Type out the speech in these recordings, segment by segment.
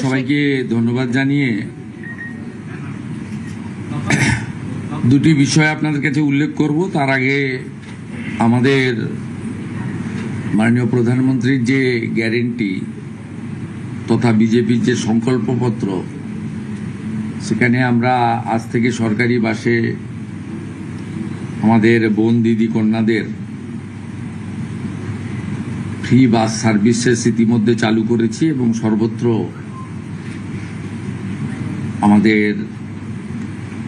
সবাইকে ধন্যবাদ জানিয়ে দুটি বিষয় আপনাদের কাছে উল্লেখ করব। তার আগে আমাদের মাননীয় প্রধানমন্ত্রীর যে গ্যারেন্টি তথা বিজেপির যে সংকল্পপত্র, সেখানে আমরা আজ থেকে সরকারি বাসে আমাদের বোন দিদি কন্যাদের ফ্রি বাস সার্ভিসেস ইতিমধ্যে চালু করেছি এবং সর্বত্র আমাদের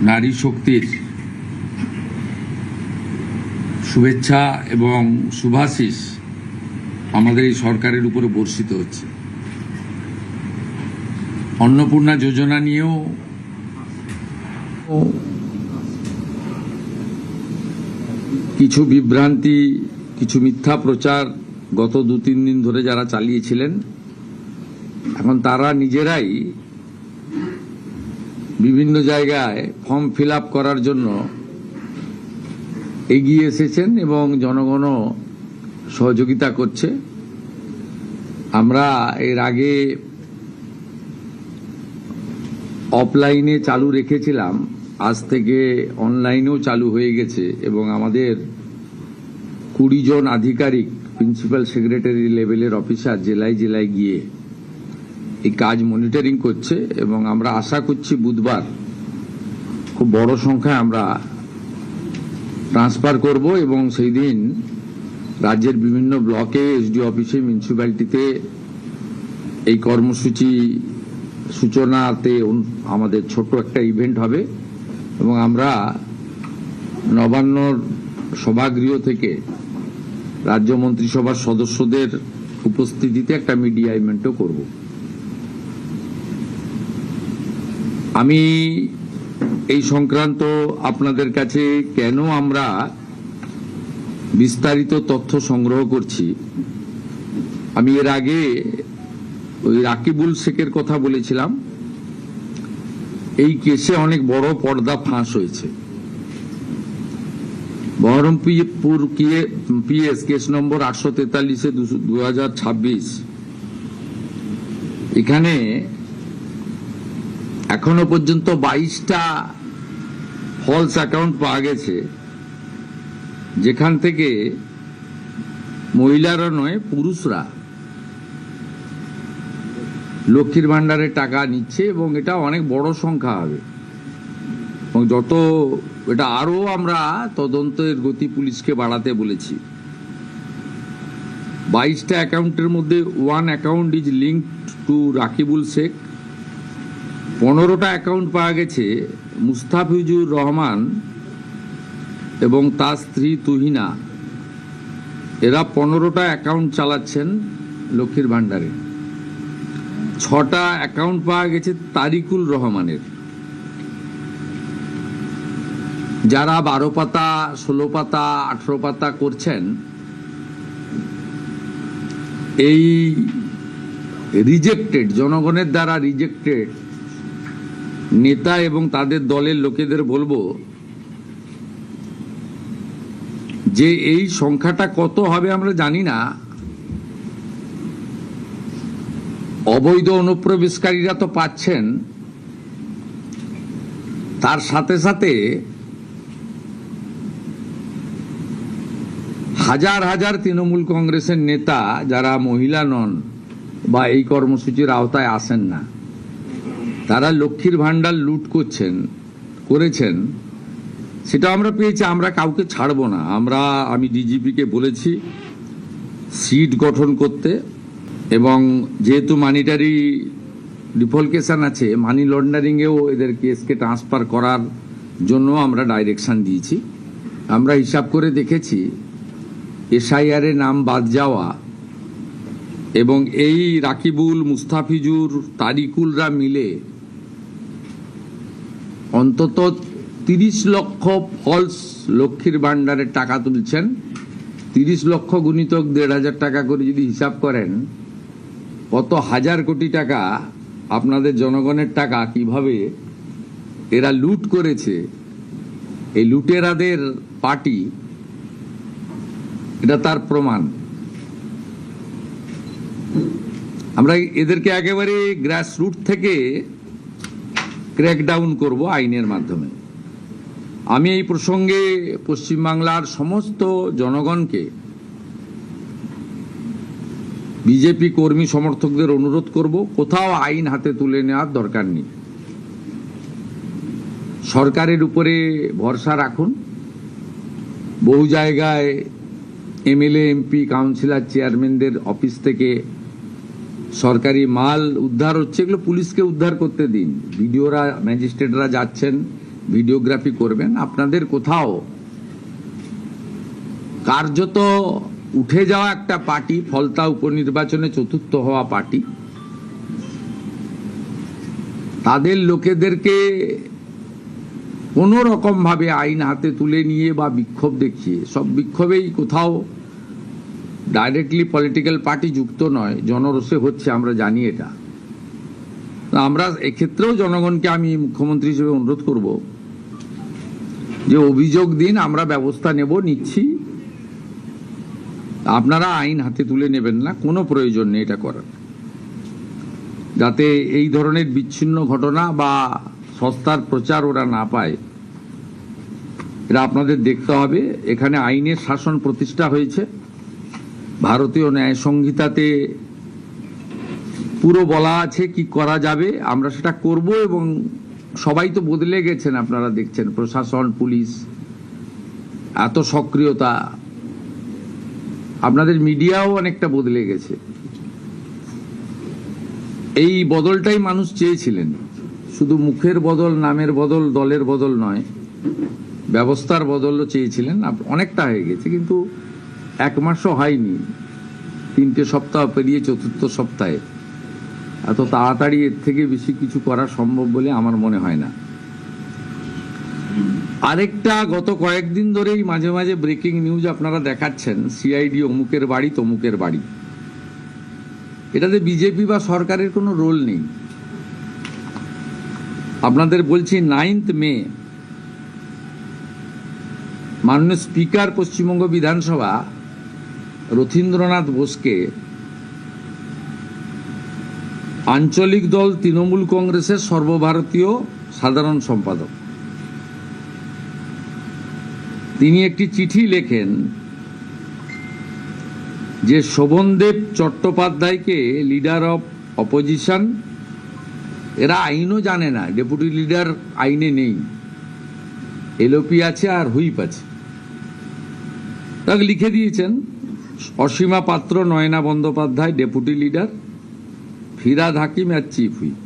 নারী শক্তির শুভেচ্ছা এবং শুভাশিস আমাদের এই সরকারের উপরে বর্ষিত হচ্ছে। অন্নপূর্ণা যোজনা নিয়েও কিছু বিভ্রান্তি, কিছু মিথ্যা প্রচার গত 2-3 দিন ধরে যারা চালিয়েছিলেন, এখন তারা নিজেরাই বিভিন্ন জায়গায় ফর্ম ফিল আপ করার জন্য এগিয়ে এসেছেন এবং জনগণও সহযোগিতা করছে। আমরা এর আগে অফলাইনে চালু রেখেছিলাম, আজ থেকে অনলাইনেও চালু হয়ে গেছে এবং আমাদের 20 জন আধিকারিক প্রিন্সিপাল সেক্রেটারি লেভেলের অফিসার জেলায় জেলায় গিয়ে এই কাজ মনিটরিং করছে এবং আমরা আশা করছি বুধবার খুব বড় সংখ্যায় আমরা ট্রান্সফার করব এবং সেই দিন রাজ্যের বিভিন্ন ব্লকে, এসডি অফিসে, মিউনিসিপ্যালিটিতে এই কর্মসূচি সূচনাতে আমাদের ছোট একটা ইভেন্ট হবে এবং আমরা নবান্নর সভাগৃহ থেকে রাজ্য মন্ত্রিসভার সদস্যদের উপস্থিতিতে একটা মিডিয়া ইভেন্টও করব। আমি এই সংক্রান্ত আপনাদের কাছে কেন আমরা বিস্তারিত তথ্য সংগ্রহ করছি, আমি এর আগে ওই রাকিবুল শেখের কথা বলেছিলাম। এই কেসে অনেক বড় পর্দা ফাঁস হয়েছে। বহরমপুর পিএস কেস নম্বর 843/2026, এখানে এখনো পর্যন্ত 22টা ফলস অ্যাকাউন্ট পাওয়া গেছে, যেখান থেকে মহিলারা নয় পুরুষরা লক্ষ্মীর ভান্ডারের টাকা নিচ্ছে এবং এটা অনেক বড় সংখ্যা হবে এবং যত এটা আরো আমরা তদন্তের গতি পুলিশকে বাড়াতে বলেছি। 22টা অ্যাকাউন্টের মধ্যে 1 account is linked to Rakibul Sheikh. 15টা অ্যাকাউন্ট পাওয়া গেছে মুস্তাফিজুর রহমান এবং তার স্ত্রী তুহিনা। এরা 15টা অ্যাকাউন্ট চালাচ্ছেন লক্ষ্মীর ভান্ডারে। 6টা অ্যাকাউন্ট পাওয়া গেছে তারিকুল রহমানের। যারা 12 পাতা, 16 পাতা, 18 পাতা করছেন, এই রিজেক্টেড, জনগণের দ্বারা রিজেক্টেড নেতা এবং তাদের দলের লোকেদের বলবো যে এই সংখ্যাটা কত হবে আমরা জানি না। অবৈধ অনুপ্রবেশকারীরা তো পাচ্ছেন, তার সাথে সাথে হাজার হাজার তৃণমূল কংগ্রেসের নেতা যারা মহিলা নন বা এই কর্মসূচির আওতায় আসেন না, তারা লক্ষ্মীর ভান্ডার লুট করেছেন। সেটা আমরা পেয়েছি, আমরা কাউকে ছাড়বো না। আমি ডিজিপিকে বলেছি সিট গঠন করতে এবং যেহেতু মানিটারি ডিফলকেশন আছে, মানি লন্ডারিংয়েও এদের কেসকে ট্রান্সফার করার জন্য আমরা ডাইরেকশন দিয়েছি। আমরা হিসাব করে দেখেছি এসআইআর এ নাম বাদ যাওয়া এবং এই রাকিবুল, মুস্তাফিজুর, তারিকুলরা মিলে অন্তত 30 লক্ষ ফলস লক্ষ্মীর ভান্ডারের টাকা তুলছেন। 30 লক্ষ গুণিতক 1,500 টাকা করে যদি হিসাব করেন, কত হাজার কোটি টাকা আপনাদের জনগণের টাকা কিভাবে এরা লুট করেছে। এই লুটেরাদের পার্টি, এটা তার প্রমাণ। আমরা এদেরকে একেবারে গ্রাসরুট থেকে ক্র্যাকডাউন করব আইনের মাধ্যমে। আমি এই প্রসঙ্গে পশ্চিমবাংলার সমস্ত জনগণকে, বিজেপি কর্মী সমর্থকদের অনুরোধ করব, কোথাও আইন হাতে তুলে নেওয়ার দরকার নেই। সরকারের উপরে ভরসা রাখুন। বহু জায়গায় এমএলএ, এমপি, কাউন্সিলর, চেয়ারম্যানদের অফিস থেকে সরকারি মাল উদ্ধার হচ্ছে, এগুলো পুলিশকে উদ্ধার করতে দিন। ভিডিওরা, ম্যাজিস্ট্রেটরা যাচ্ছেন, ভিডিওগ্রাফি করবেন। আপনাদের কোথাও কার্যত উঠে যাওয়া একটা পার্টি, ফলতা উপনির্বাচনে চতুর্থ হওয়া পার্টি, তাদের লোকেদেরকে কোনো রকম ভাবে আইন হাতে তুলে নিয়ে বা বিক্ষোভ দেখিয়ে, সব বিক্ষোভেই কোথাও ডাইরেক্টলি পলিটিক্যাল পার্টি যুক্ত নয়, জনরোষে হচ্ছে, আমরা জানি এটা। আমরা এক্ষেত্রেও জনগণকে আমি মুখ্যমন্ত্রী হিসেবে অনুরোধ করব যে অভিযোগ দিন, আমরা ব্যবস্থা নিচ্ছি। আপনারা আইন হাতে তুলে নেবেন না, কোনো প্রয়োজন নেই এটা করার। যাতে এই ধরনের বিচ্ছিন্ন ঘটনা বা সস্তার প্রচার ওরা না পায়, এটা আপনাদের দেখতে হবে। এখানে আইনের শাসন প্রতিষ্ঠা হয়েছে, ভারতীয় ন্যায় সংহিতাতে পুরো বলা আছে কি করা যাবে, আমরা সেটা করব। এবং সবাই তো বদলে গেছেন, আপনারা দেখছেন, প্রশাসন, পুলিশ, এত সক্রিয়তা, আপনাদের মিডিয়াও অনেকটা বদলে গেছে। এই বদলটাই মানুষ চেয়েছিলেন, শুধু মুখের বদল, নামের বদল, দলের বদল নয়, ব্যবস্থার বদলও চেয়েছিলেন। অনেকটা হয়ে গেছে, কিন্তু এক মাসও হয়নি, 3টে সপ্তাহ পেরিয়ে 4র্থ সপ্তাহে এত তাড়াতাড়ি এর থেকে বেশি কিছু করা সম্ভব বলে আমার মনে হয় না। আরেকটা, গত কয়েকদিন ধরেই মাঝে মাঝে ব্রেকিং নিউজ আপনারা দেখাচ্ছেন, সিআইডি অমুকের বাড়ি তমুকের বাড়ি। এটাতে বিজেপি বা সরকারের কোনো রোল নেই। আপনাদের বলছি, 9th মে মাননীয় স্পিকার পশ্চিমবঙ্গ বিধানসভা রথীন্দ্রনাথ বোসকে আঞ্চলিক দল তৃণমূল কংগ্রেসের সর্বভারতীয় সাধারণ সম্পাদক, তিনি একটি চিঠি লেখেন যে শোভনদেব চট্টোপাধ্যায়কে লিডার অফ অপোজিশন, এরা আইনও জানে না, ডেপুটি লিডার আইনে নেই, এলওপি আছে আর হুইপ আছে, তাকে লিখে দিয়েছেন। অসীমা পাত্র, নয়না বন্দ্যোপাধ্যায় ডেপুটি লিডার, ফিরাদ হাকিম আর চিফ হুইপ।